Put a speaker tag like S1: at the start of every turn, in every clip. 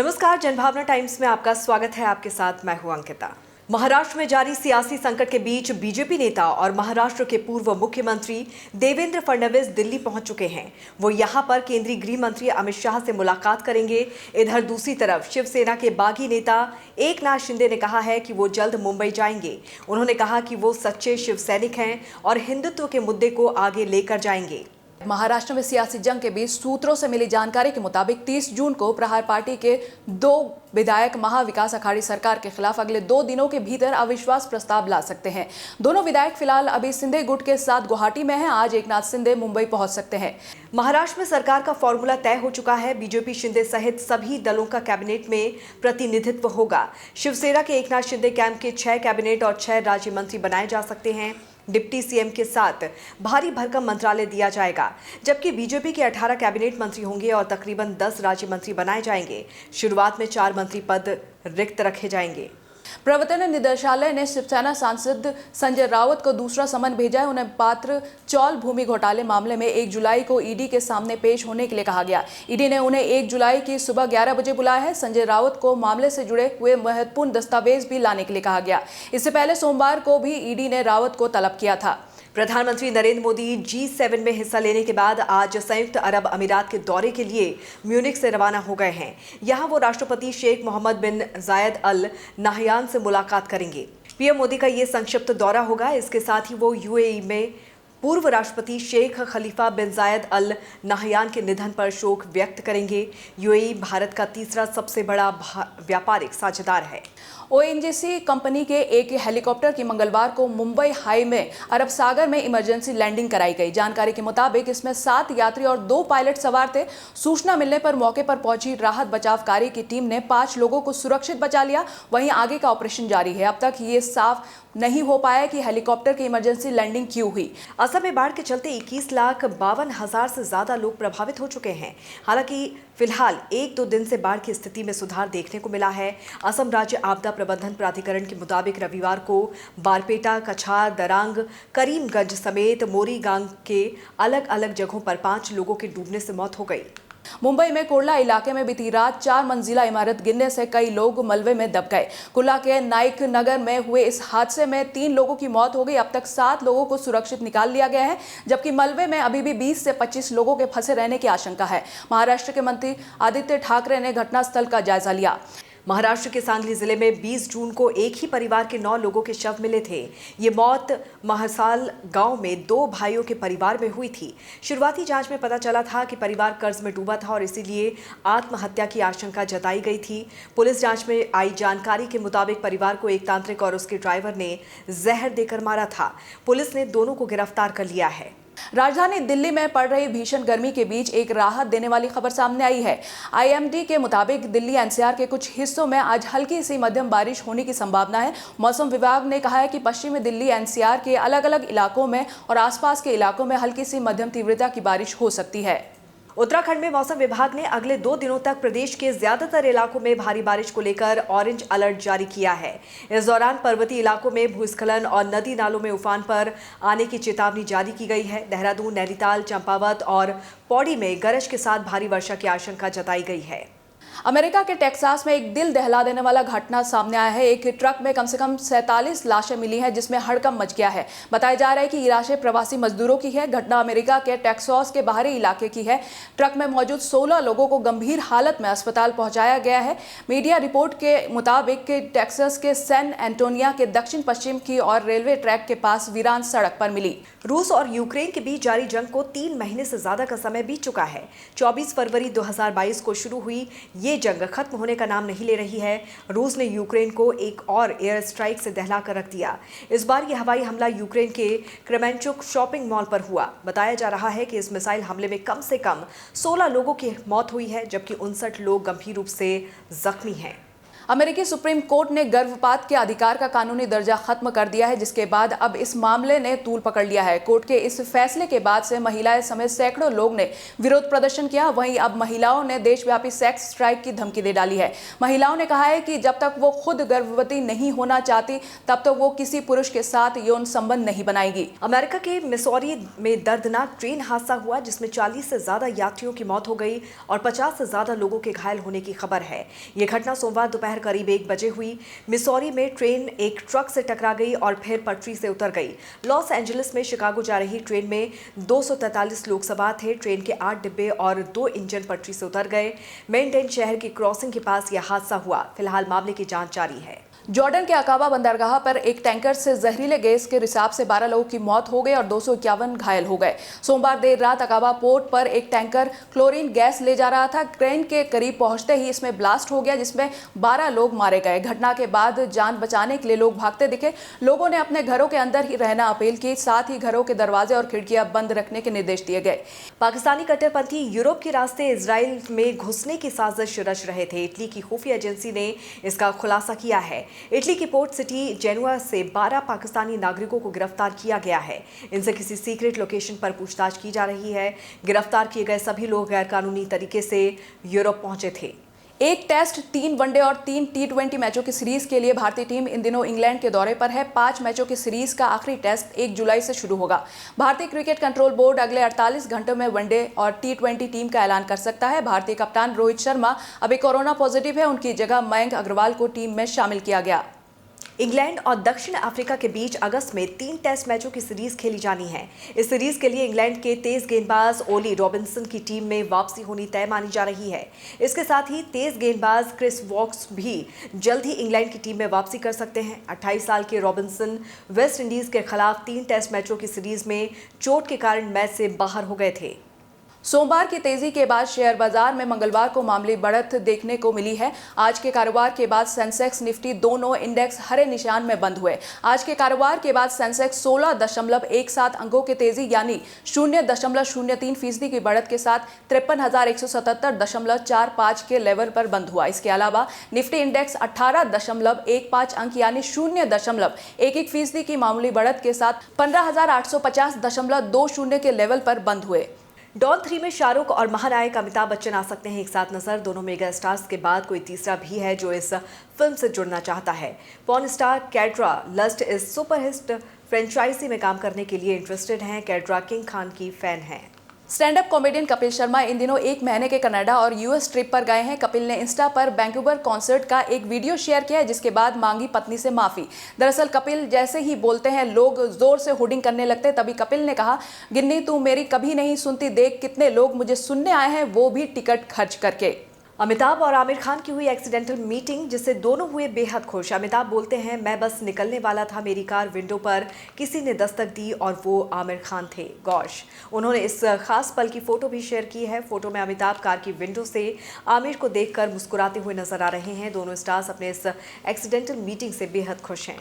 S1: नमस्कार, जनभावना टाइम्स में आपका स्वागत है। आपके साथ मैं हूं अंकिता। महाराष्ट्र में जारी सियासी संकट के बीच बीजेपी नेता और महाराष्ट्र के पूर्व मुख्यमंत्री देवेंद्र फडणवीस दिल्ली पहुंच चुके हैं। वो यहां पर केंद्रीय गृह मंत्री अमित शाह से मुलाकात करेंगे। इधर दूसरी तरफ शिवसेना के बागी नेता एकनाथ शिंदे ने कहा है कि वो जल्द मुंबई जाएंगे। उन्होंने कहा कि वो सच्चे शिव सैनिक हैं और हिंदुत्व के मुद्दे को आगे लेकर जाएंगे।
S2: महाराष्ट्र में सियासी जंग के बीच सूत्रों से मिली जानकारी के मुताबिक 30 जून को प्रहार पार्टी के 2 विधायक महाविकास अघाड़ी सरकार के खिलाफ अगले 2 दिनों के भीतर अविश्वास प्रस्ताव ला सकते हैं। दोनों विधायक फिलहाल अभी शिंदे गुट के साथ गुवाहाटी में हैं। आज एकनाथ शिंदे मुंबई पहुंच सकते हैं।
S1: महाराष्ट्र में सरकार का फॉर्मूला तय हो चुका है। बीजेपी शिंदे सहित सभी दलों का कैबिनेट में प्रतिनिधित्व होगा। शिवसेना के एकनाथ शिंदे कैंप के 6 कैबिनेट और 6 राज्य मंत्री बनाए जा सकते हैं। डिप्टी सीएम के साथ भारी भरकम मंत्रालय दिया जाएगा, जबकि बीजेपी के 18 कैबिनेट मंत्री होंगे और तकरीबन 10 राज्य मंत्री बनाए जाएंगे। शुरुआत में 4 मंत्री पद रिक्त रखे जाएंगे।
S2: प्रवर्तन निदेशालय ने शिवसेना सांसद संजय राउत को दूसरा समन भेजा है। उन्हें पात्र चौल भूमि घोटाले मामले में 1 जुलाई को ईडी के सामने पेश होने के लिए कहा गया। ईडी ने उन्हें 1 जुलाई की सुबह 11 बजे बुलाया है। संजय राउत को मामले से जुड़े हुए महत्वपूर्ण दस्तावेज भी लाने के लिए कहा गया। इससे पहले सोमवार को भी ईडी ने राउत को तलब किया था।
S1: प्रधानमंत्री नरेंद्र मोदी G7 में हिस्सा लेने के बाद आज संयुक्त अरब अमीरात के दौरे के लिए म्यूनिख से रवाना हो गए हैं। यहां वो राष्ट्रपति शेख मोहम्मद बिन जायद अल नाहयान से मुलाकात करेंगे। पीएम मोदी का ये संक्षिप्त दौरा होगा। इसके साथ ही वो यूएई में पूर्व राष्ट्रपति शेख खलीफा बिन जायद अल नाहयान के निधन पर शोक व्यक्त करेंगे। यूएई भारत का तीसरा सबसे बड़ा व्यापारिक साझेदार है।
S2: ओएनजीसी कंपनी के एक हेलीकॉप्टर की मंगलवार को मुंबई हाई में अरब सागर में इमरजेंसी लैंडिंग कराई गई। जानकारी के मुताबिक इसमें 7 यात्री और 2 पायलट सवार थे। सूचना मिलने पर मौके पर पहुंची राहत बचाव कार्य की टीम ने 5 लोगों को सुरक्षित बचा लिया। वहीं आगे का ऑपरेशन जारी है। अब तक ये साफ नहीं हो पाया कि हेलीकॉप्टर की इमरजेंसी लैंडिंग क्यों हुई।
S1: असम में बाढ़ के चलते 21,52,000 से ज्यादा लोग प्रभावित हो चुके हैं। हालांकि फिलहाल 1-2 दिन से बाढ़ की स्थिति में सुधार देखने को मिला है। असम राज्य आपदा प्रबंधन प्राधिकरण के मुताबिक रविवार को बारपेटा, कछार, दरांग, करीमगंज समेत मोरीगांव के अलग अलग जगहों पर 5 लोगों की डूबने से मौत हो गई।
S2: मुंबई में कुर्ला इलाके में बीती रात 4 मंजिला इमारत गिरने से कई लोग मलबे में दब गए। कुर्ला के नाइक नगर में हुए इस हादसे में 3 लोगों की मौत हो गई। अब तक 7 लोगों को सुरक्षित निकाल लिया गया है, जबकि मलबे में अभी भी 20 से 25 लोगों के फंसे रहने की आशंका है। महाराष्ट्र के मंत्री आदित्य ठाकरे ने घटनास्थल का जायजा लिया।
S1: महाराष्ट्र के सांगली जिले में 20 जून को एक ही परिवार के 9 लोगों के शव मिले थे। ये मौत महसाल गांव में 2 भाइयों के परिवार में हुई थी। शुरुआती जांच में पता चला था कि परिवार कर्ज में डूबा था और इसीलिए आत्महत्या की आशंका जताई गई थी। पुलिस जांच में आई जानकारी के मुताबिक परिवार को एक तांत्रिक और उसके ड्राइवर ने जहर देकर मारा था। पुलिस ने दोनों को गिरफ्तार कर लिया है।
S2: राजधानी दिल्ली में पड़ रही भीषण गर्मी के बीच एक राहत देने वाली खबर सामने आई है। आईएमडी के मुताबिक दिल्ली एनसीआर के कुछ हिस्सों में आज हल्की से मध्यम बारिश होने की संभावना है। मौसम विभाग ने कहा है कि पश्चिमी दिल्ली एनसीआर के अलग अलग इलाकों में और आसपास के इलाकों में हल्की सी मध्यम तीव्रता की बारिश हो सकती है।
S1: उत्तराखंड में मौसम विभाग ने अगले 2 दिनों तक प्रदेश के ज्यादातर इलाकों में भारी बारिश को लेकर ऑरेंज अलर्ट जारी किया है। इस दौरान पर्वतीय इलाकों में भूस्खलन और नदी नालों में उफान पर आने की चेतावनी जारी की गई है। देहरादून, नैनीताल, चंपावत और पौड़ी में गरज के साथ भारी वर्षा की आशंका जताई गई है।
S2: अमेरिका के टेक्सास में एक दिल दहला देने वाला घटना सामने आया है। एक ट्रक में कम से कम 47 लाशें मिली हैं, जिसमें हड़कंप मच गया है। बताया जा रहा है कि ये लाशें प्रवासी मजदूरों की है। घटना अमेरिका के टेक्सास के बाहरी इलाके की है। ट्रक में मौजूद 16 लोगों को गंभीर हालत में अस्पताल पहुंचाया गया है। मीडिया रिपोर्ट के मुताबिक टेक्सास के सैन एंटोनिया के दक्षिण पश्चिम की ओर रेलवे ट्रैक के पास वीरान सड़क पर मिली।
S1: रूस और यूक्रेन के बीच जारी जंग को 3 महीने से ज्यादा का समय बीत चुका है। 24 फरवरी 2022 को शुरू हुई ये जंग खत्म होने का नाम नहीं ले रही है। रूस ने यूक्रेन को एक और एयर स्ट्राइक से दहला कर रख दिया। इस बार यह हवाई हमला यूक्रेन के क्रेमेंचुक शॉपिंग मॉल पर हुआ। बताया जा रहा है कि इस मिसाइल हमले में कम से कम 16 लोगों की मौत हुई है, जबकि 59 लोग गंभीर रूप से जख्मी हैं।
S2: अमेरिकी सुप्रीम कोर्ट ने गर्भपात के अधिकार का कानूनी दर्जा खत्म कर दिया है, जिसके बाद अब इस मामले ने तूल पकड़ लिया है। कोर्ट के इस फैसले के बाद से महिलाएं समेत सैकड़ों लोग ने विरोध प्रदर्शन किया। वहीं अब महिलाओं ने देशव्यापी सेक्स स्ट्राइक की धमकी दे डाली है। महिलाओं ने कहा है कि जब तक वो खुद गर्भवती नहीं होना चाहती तब तक वो किसी पुरुष के साथ यौन संबंध नहीं बनाएगी।
S1: अमेरिका के मिसौरी में दर्दनाक ट्रेन हादसा हुआ, जिसमें 40 से ज्यादा यात्रियों की मौत हो गई और 50 से ज्यादा लोगों के घायल होने की खबर है। ये घटना सोमवार दोपहर करीब 1 बजे हुई। मिसौरी में ट्रेन एक ट्रक से टकरा गई और फिर पटरी से उतर गई। लॉस एंजलिस में शिकागो जा रही ट्रेन में 243 लोग सवार थे। ट्रेन के 8 डिब्बे और 2 इंजन पटरी से उतर गए। मेनटेन शहर की क्रॉसिंग के पास यह हादसा हुआ। फिलहाल मामले की जांच जारी है।
S2: जॉर्डन के अकाबा बंदरगाह पर एक टैंकर से जहरीले गैस के रिसाव से 12 लोगों की मौत हो गई और 251 घायल हो गए। सोमवार देर रात अकाबा पोर्ट पर एक टैंकर क्लोरीन गैस ले जा रहा था। क्रेन के करीब पहुंचते ही इसमें ब्लास्ट हो गया, जिसमें 12 लोग मारे गए। घटना के बाद जान बचाने के लिए लोग भागते दिखे। लोगों ने अपने घरों के अंदर ही रहना अपील की, साथ ही घरों के दरवाजे और खिड़कियां बंद रखने के निर्देश दिए गए।
S1: पाकिस्तानी कट्टरपंथी यूरोप के रास्ते इजराइल में घुसने की साजिश रच रहे थे। इटली की खुफिया एजेंसी ने इसका खुलासा किया है। इटली की पोर्ट सिटी जेनुआ से 12 पाकिस्तानी नागरिकों को गिरफ्तार किया गया है। इनसे किसी सीक्रेट लोकेशन पर पूछताछ की जा रही है। गिरफ्तार किए गए सभी लोग गैरकानूनी तरीके से यूरोप पहुंचे थे।
S2: एक टेस्ट, 3 वनडे और 3 T20 मैचों की सीरीज के लिए भारतीय टीम इन दिनों इंग्लैंड के दौरे पर है। 5 मैचों की सीरीज का आखिरी टेस्ट 1 जुलाई से शुरू होगा। भारतीय क्रिकेट कंट्रोल बोर्ड अगले 48 घंटों में वनडे और T20 टीम का ऐलान कर सकता है। भारतीय कप्तान रोहित शर्मा अभी कोरोना पॉजिटिव है। उनकी जगह मयंक अग्रवाल को टीम में शामिल किया गया।
S1: इंग्लैंड और दक्षिण अफ्रीका के बीच अगस्त में 3 टेस्ट मैचों की सीरीज खेली जानी है। इस सीरीज के लिए इंग्लैंड के तेज गेंदबाज ओली रॉबिन्सन की टीम में वापसी होनी तय मानी जा रही है। इसके साथ ही तेज गेंदबाज क्रिस वॉक्स भी जल्द ही इंग्लैंड की टीम में वापसी कर सकते हैं। 28 साल के रॉबिन्सन वेस्ट इंडीज के खिलाफ 3 टेस्ट मैचों की सीरीज में चोट के कारण मैच से बाहर हो गए थे।
S2: सोमवार की तेजी के बाद शेयर बाजार में मंगलवार को मामूली बढ़त देखने को मिली है। आज के कारोबार के बाद सेंसेक्स, निफ्टी दोनों इंडेक्स हरे निशान में बंद हुए। आज के कारोबार के बाद सेंसेक्स 16.17 अंकों की तेजी यानी 0.03% की बढ़त के साथ 53,177.45 के लेवल पर बंद हुआ। इसके अलावा निफ्टी इंडेक्स 18.15 अंक यानी 0.11% की मामूली बढ़त के साथ 15,850.20 के लेवल पर बंद हुए।
S1: डॉन 3 में शाहरुख और महानायक अमिताभ बच्चन आ सकते हैं एक साथ नजर। दोनों मेगा स्टार्स के बाद कोई तीसरा भी है जो इस फिल्म से जुड़ना चाहता है। पॉर्न स्टार कैटरा लस्ट इस सुपरहिट फ्रेंचाइजी में काम करने के लिए इंटरेस्टेड हैं। कैटरा किंग खान की फैन हैं।
S2: Stand up comedian Kapil Sharma इन दिनों 1 महीने के कनाडा और यूएस ट्रिप पर गए हैं। कपिल ने इंस्टा पर वैंकूवर कॉन्सर्ट का एक वीडियो शेयर किया है, जिसके बाद मांगी पत्नी से माफी। दरअसल कपिल जैसे ही बोलते हैं लोग जोर से हुडिंग करने लगते हैं। तभी कपिल ने कहा, गिन्नी तू मेरी कभी नहीं सुनती, देख कितने लोग मुझे सुनने आए हैं, वो भी टिकट खर्च करके।
S1: अमिताभ और आमिर खान की हुई एक्सीडेंटल मीटिंग, जिससे दोनों हुए बेहद खुश। अमिताभ बोलते हैं, मैं बस निकलने वाला था, मेरी कार विंडो पर किसी ने दस्तक दी और वो आमिर खान थे। गौश। उन्होंने इस खास पल की फोटो भी शेयर की है। फोटो में अमिताभ कार की विंडो से आमिर को देखकर मुस्कुराते हुए नजर आ रहे हैं। दोनों स्टार्स अपने इस एक्सीडेंटल मीटिंग से बेहद खुश हैं।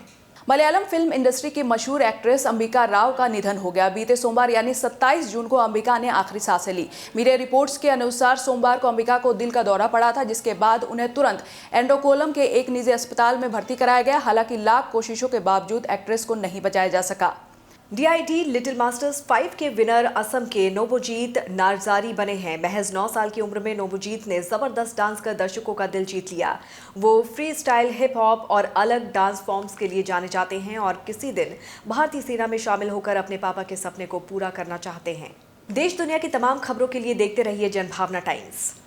S2: मलयालम फिल्म इंडस्ट्री की मशहूर एक्ट्रेस अंबिका राव का निधन हो गया। बीते सोमवार यानी 27 जून को अंबिका ने आखिरी सांसें ली। मीडिया रिपोर्ट्स के अनुसार सोमवार को अंबिका को दिल का दौरा पड़ा था, जिसके बाद उन्हें तुरंत एंडोकोलम के एक निजी अस्पताल में भर्ती कराया गया। हालांकि लाख कोशिशों के बावजूद एक्ट्रेस को नहीं बचाया जा सका।
S1: DID लिटिल मास्टर्स 5 के विनर असम के नोबोजीत नारजारी बने हैं। महज 9 साल की उम्र में नोबोजीत ने जबरदस्त डांस कर दर्शकों का दिल जीत लिया। वो फ्री स्टाइल, हिप हॉप और अलग डांस फॉर्म्स के लिए जाने जाते हैं और किसी दिन भारतीय सेना में शामिल होकर अपने पापा के सपने को पूरा करना चाहते हैं। देश दुनिया की तमाम खबरों के लिए देखते रहिए जनभावना टाइम्स।